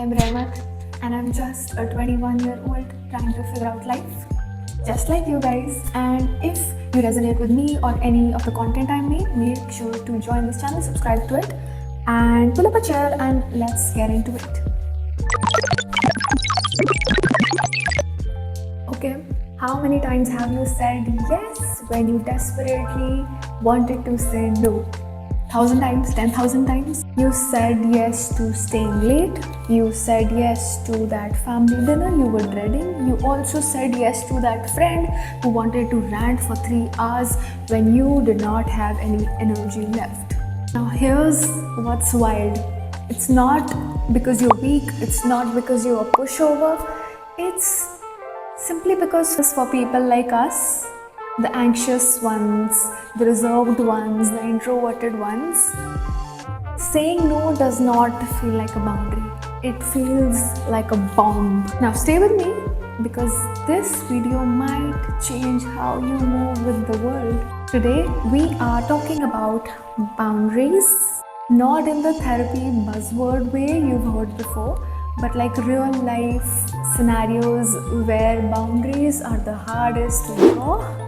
I'm Rahmat and I'm just a 21-year-old trying to figure out life, just like you guys. And if you resonate with me or any of the content I make sure to join this channel, subscribe to it, and pull up a chair and let's get into it. Okay, how many times have you said yes when you desperately wanted to say no? 1,000 times, 10,000 times. You said yes to staying late. You said yes to that family dinner you were dreading. You also said yes to that friend who wanted to rant for 3 hours when you did not have any energy left. Now here's what's wild. It's not because you're weak. It's not because you're a pushover. It's simply because for people like us, the anxious ones, the reserved ones, the introverted ones, saying no does not feel like a boundary. It feels like a bomb. Now stay with me because this video might change how you move with the world. Today we are talking about boundaries, not in the therapy buzzword way you've heard before, but like real life scenarios where boundaries are the hardest to draw.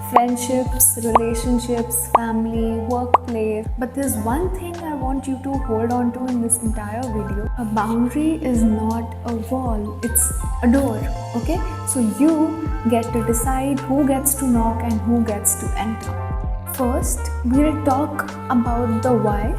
Friendships, relationships, family, workplace. But there's one thing I want you to hold on to in this entire video. A boundary is not a wall, it's a door, okay? So you get to decide who gets to knock and who gets to enter. First, we'll talk about the why.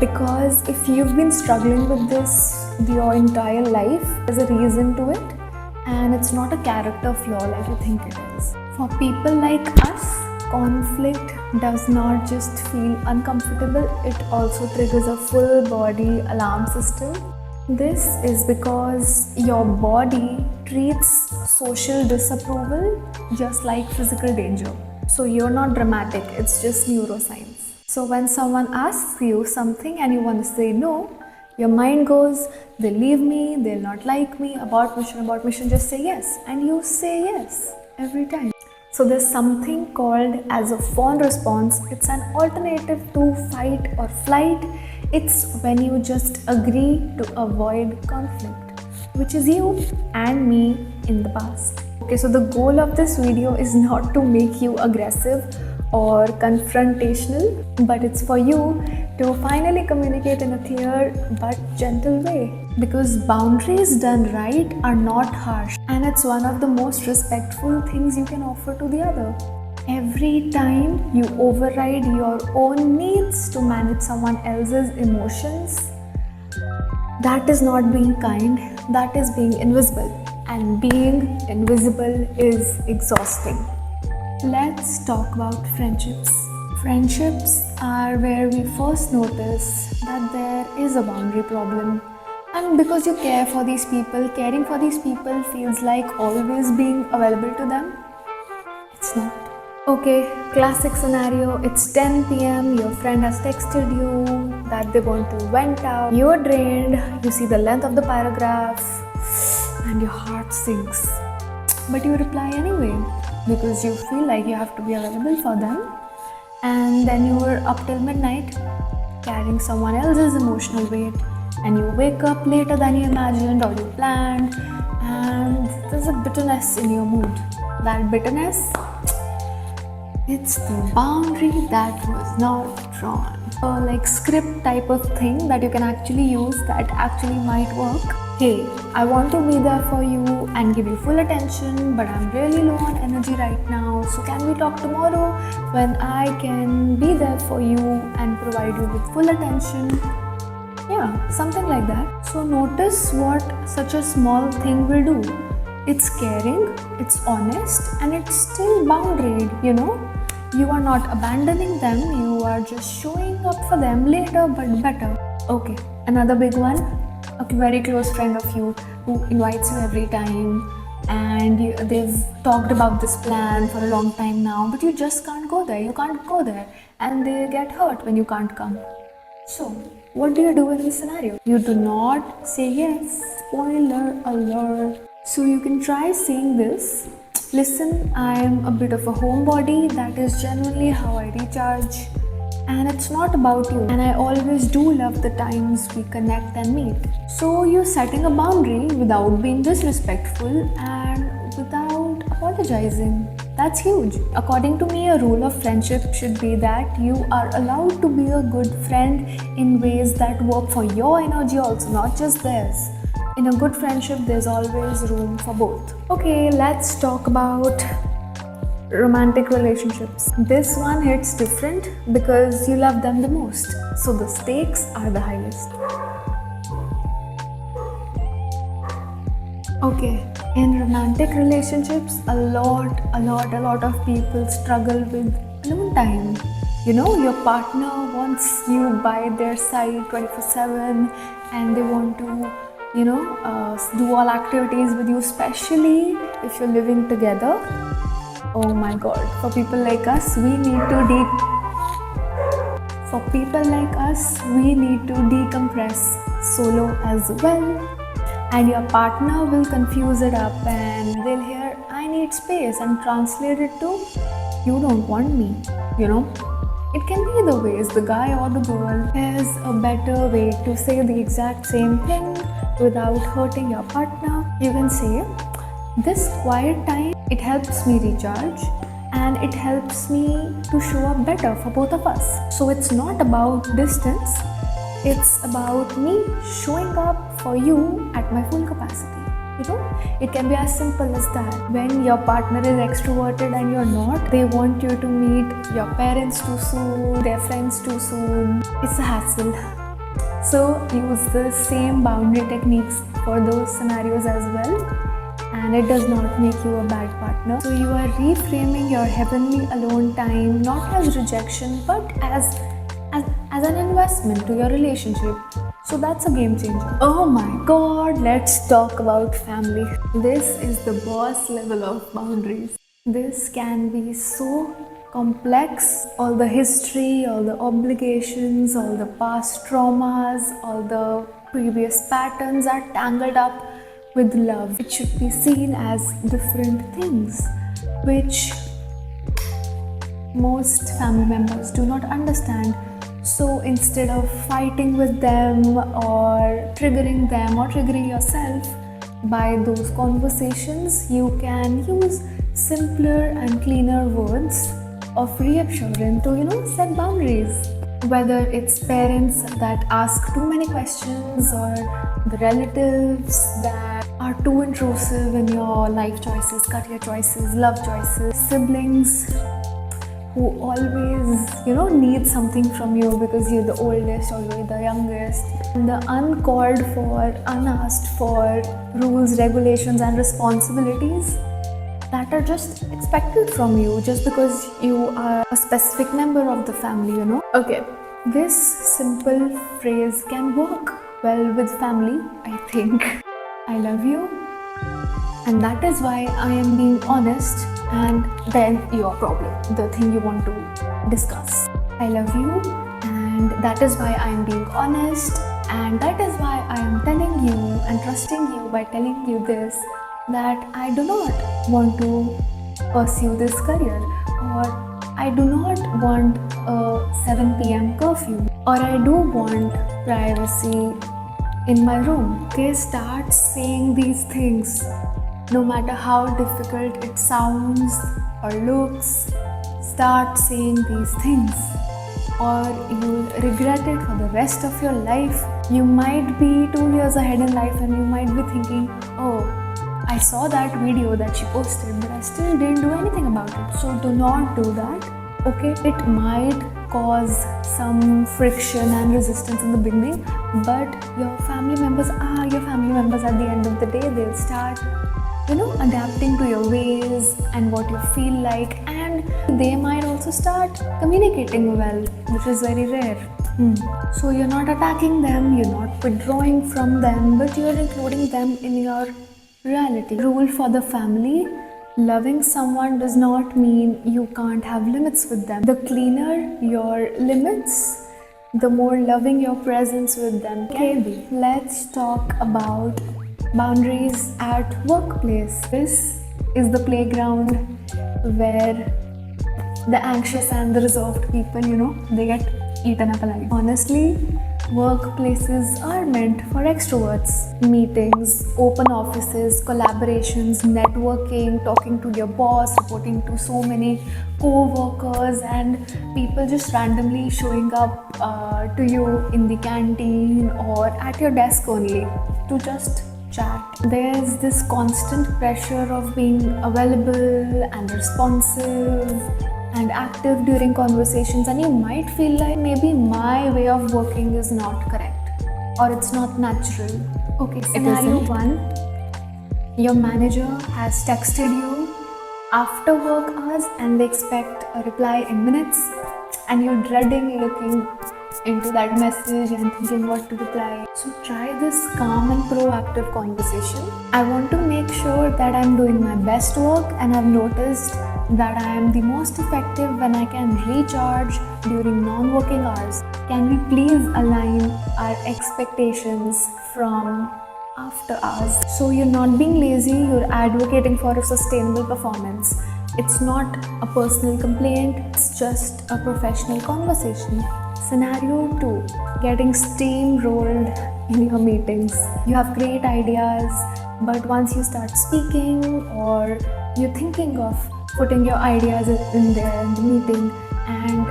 Because if you've been struggling with this your entire life, there's a reason to it, and it's not a character flaw like you think it is. For people like us, conflict does not just feel uncomfortable, it also triggers a full body alarm system. This is because your body treats social disapproval just like physical danger. So you're not dramatic, it's just neuroscience. So when someone asks you something and you want to say no, your mind goes, they'll leave me, they'll not like me, about mission, just say yes. And you say yes every time. So there's something called as a fawn response. It's an alternative to fight or flight. It's when you just agree to avoid conflict, which is you and me in the past. Okay, so the goal of this video is not to make you aggressive or confrontational, but it's for you to finally communicate in a clear but gentle way. Because boundaries done right are not harsh, and it's one of the most respectful things you can offer to the other. Every time you override your own needs to manage someone else's emotions, that is not being kind, that is being invisible. And being invisible is exhausting. Let's talk about friendships. Friendships are where we first notice that there is a boundary problem. And because you care for these people, caring for these people feels like always being available to them. It's not. Okay, classic scenario, it's 10 p.m, your friend has texted you that they want to vent out. You're drained, you see the length of the paragraph, and your heart sinks. But you reply anyway because you feel like you have to be available for them. And then you were up till midnight carrying someone else's emotional weight, and you wake up later than you imagined or you planned, and there's a bitterness in your mood. That bitterness, it's the boundary that was not drawn. Like script type of thing that you can actually use that actually might work. Hey, I want to be there for you and give you full attention, but I'm really low on energy right now, so can we talk tomorrow when I can be there for you and provide you with full attention? Yeah, something like that. So notice what such a small thing will do. It's caring, it's honest, and it's still boundaried, you know? You are not abandoning them, you are just showing up for them later but better. Okay, another big one. A very close friend of you who invites you every time, and they've talked about this plan for a long time now, but you just can't go there, and they get hurt when you can't come. So, what do you do in this scenario? You do not say yes. Spoiler alert. So you can try saying this. Listen, I'm a bit of a homebody, that is genuinely how I recharge. and it's not about you. And I always do love the times we connect and meet. So you're setting a boundary without being disrespectful and without apologizing. That's huge. According to me, a rule of friendship should be that you are allowed to be a good friend in ways that work for your energy also, not just theirs. In a good friendship, there's always room for both. Okay, let's talk about romantic relationships. This one hits different because you love them the most, so the stakes are the highest. Okay, in romantic relationships, a lot of people struggle with alone time. You know, your partner wants you by their side 24/7 and they want to, do all activities with you, especially if you're living together. Oh my god, for people like us, we need to decompress solo as well. And your partner will confuse it up and they'll hear I need space and translate it to you don't want me, It can be either ways, the guy or the girl. There's a better way to say the exact same thing without hurting your partner. You can say, this quiet time, it helps me recharge and it helps me to show up better for both of us. So it's not about distance, it's about me showing up for you at my full capacity. It can be as simple as that. When your partner is extroverted and you're not, they want you to meet your parents too soon, their friends too soon. It's a hassle. So use the same boundary techniques for those scenarios as well. And it does not make you a bad partner. So you are reframing your heavenly alone time not as rejection but as an investment to your relationship. So that's a game changer. Oh my god, let's talk about family. This is the boss level of boundaries. This can be so complex. All the history, all the obligations, all the past traumas, all the previous patterns are tangled up with love. It should be seen as different things, which most family members do not understand. So instead of fighting with them or triggering yourself by those conversations, you can use simpler and cleaner words of reassurance to set boundaries. Whether it's parents that ask too many questions or the relatives that are too intrusive in your life choices, career choices, love choices, siblings who always, need something from you because you're the oldest or you're the youngest. And the uncalled for, unasked for rules, regulations and responsibilities that are just expected from you just because you are a specific member of the family. Okay, this simple phrase can work well with family, I think. I love you, and that is why I am being honest, and then your problem, the thing you want to discuss. I love you, and that is why I am being honest, and that is why I am telling you and trusting you by telling you this, that I do not want to pursue this career, or I do not want a 7 p.m. curfew, or I do want privacy in my room. Okay, start saying these things. No matter how difficult it sounds or looks, start saying these things or you'll regret it for the rest of your life. You might be 2 years ahead in life and you might be thinking, oh, I saw that video that she posted but I still didn't do anything about it. So do not do that. Okay, it might cause some friction and resistance in the beginning, but your family members are your family members at the end of the day. They'll start adapting to your ways and what you feel like, and they might also start communicating well, which is very rare. So you're not attacking them, you're not withdrawing from them, but you're including them in your reality. Rule for the family: loving someone does not mean you can't have limits with them. The cleaner your limits, the more loving your presence with them can be. Let's talk about boundaries at workplace. This is the playground where The anxious and the reserved people, they get eaten up alive. Honestly, workplaces are meant for extroverts. Meetings, open offices, collaborations, networking, talking to your boss, reporting to so many co-workers, and people just randomly showing up to you in the canteen or at your desk only to just chat. There's this constant pressure of being available and responsive and active during conversations, and you might feel like maybe my way of working is not correct or it's not natural. Okay, scenario 1, your manager has texted you after work hours and they expect a reply in minutes, and you're dreading looking into that message and thinking what to reply. So try this calm and proactive conversation. I want to make sure that I'm doing my best work, and I've noticed that I am the most effective when I can recharge during non-working hours. Can we please align our expectations from after hours? So you're not being lazy, you're advocating for a sustainable performance. It's not a personal complaint, it's just a professional conversation. Scenario 2, getting steamrolled in your meetings. You have great ideas, but once you start speaking or you're thinking of putting your ideas in there in the meeting, and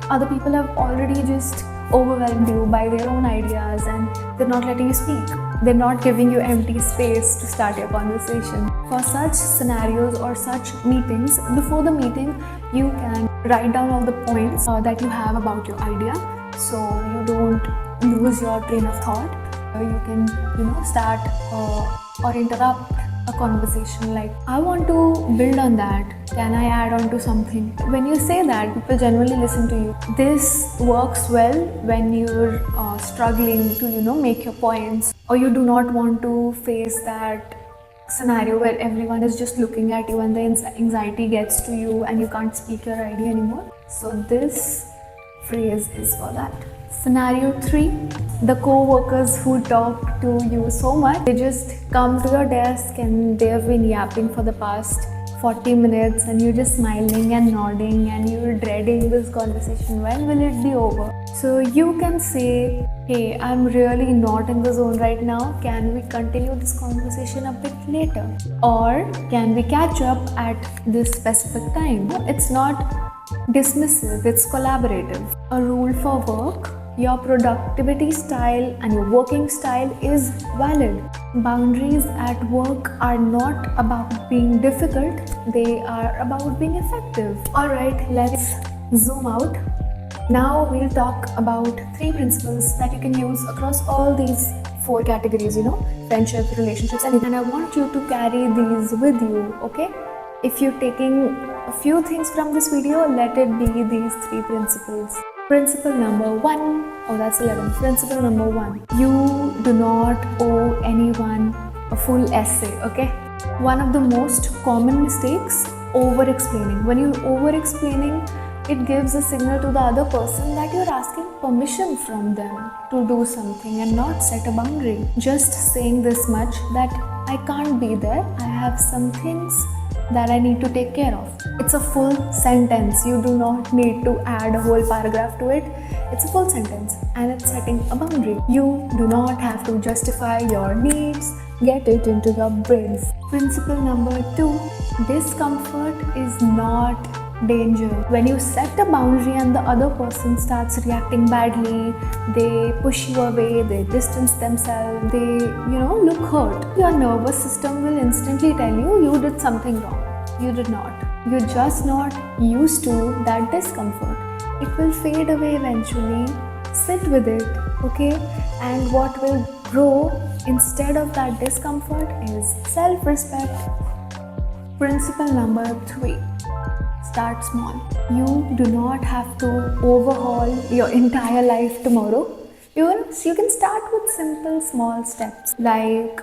other people have already just overwhelmed you by their own ideas and they're not letting you speak. They're not giving you empty space to start your conversation. For such scenarios or such meetings, before the meeting, you can write down all the points that you have about your idea, so you don't lose your train of thought. You can, start or interrupt a conversation like, I want to build on that. Can I add on to something? When you say that, people generally listen to you. This works well when you're struggling to, make your points, or you do not want to face that scenario where everyone is just looking at you and the anxiety gets to you and you can't speak your idea anymore. So this phrase is for that. Scenario 3, the co-workers who talk to you so much, they just come to your desk and they have been yapping for the past 40 minutes and you're just smiling and nodding and you're dreading this conversation. When will it be over? So you can say, hey, I'm really not in the zone right now. Can we continue this conversation a bit later? Or can we catch up at this specific time? It's not dismissive, it's collaborative. A rule for work: your productivity style and your working style is valid. Boundaries at work are not about being difficult, they are about being effective. Alright, let's zoom out. Now we'll talk about 3 principles that you can use across all these 4 categories, friendship, relationships, and I want you to carry these with you, okay? If you're taking a few things from this video, let it be these 3 principles. Principle number 1, oh that's 11. Principle number 1, you do not owe anyone a full essay, okay? One of the most common mistakes, over-explaining. When you're over-explaining, it gives a signal to the other person that you're asking permission from them to do something and not set a boundary. Just saying this much, that I can't be there, I have some things that I need to take care of. It's a full sentence. You do not need to add a whole paragraph to it. It's a full sentence and it's setting a boundary. You do not have to justify your needs. Get it into your brains. Principle number 2, discomfort is not danger. When you set a boundary and the other person starts reacting badly, they push you away, they distance themselves, they, look hurt, your nervous system will instantly tell you did something wrong. You did not. You're just not used to that discomfort. It will fade away eventually. Sit with it, okay? And what will grow instead of that discomfort is self-respect. Principle number 3, start small. You do not have to overhaul your entire life tomorrow. You can start with simple small steps, like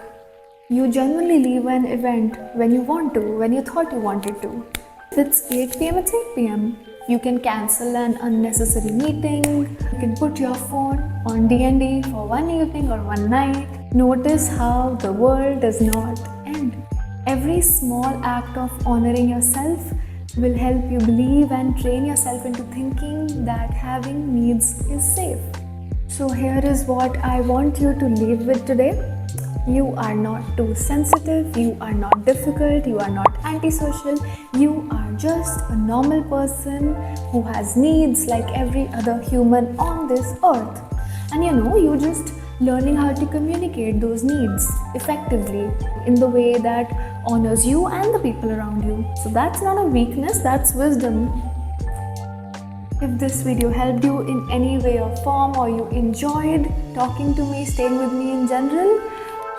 you genuinely leave an event when you want to, when you thought you wanted to. If it's 8 p.m, it's 8 p.m. You can cancel an unnecessary meeting. You can put your phone on D&D for one evening or one night. Notice how the world does not end. Every small act of honoring yourself will help you believe and train yourself into thinking that having needs is safe. So here is what I want you to leave with today. You are not too sensitive, you are not difficult, you are not antisocial, you are just a normal person who has needs like every other human on this earth. And you're just learning how to communicate those needs effectively in the way that honors you and the people around you. So that's not a weakness, that's wisdom. If this video helped you in any way or form, or you enjoyed talking to me, staying with me in general,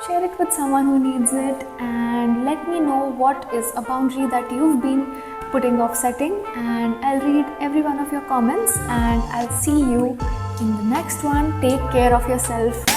share it with someone who needs it, and let me know what is a boundary that you've been putting off setting, and I'll read every one of your comments, and I'll see you in the next one. Take care of yourself.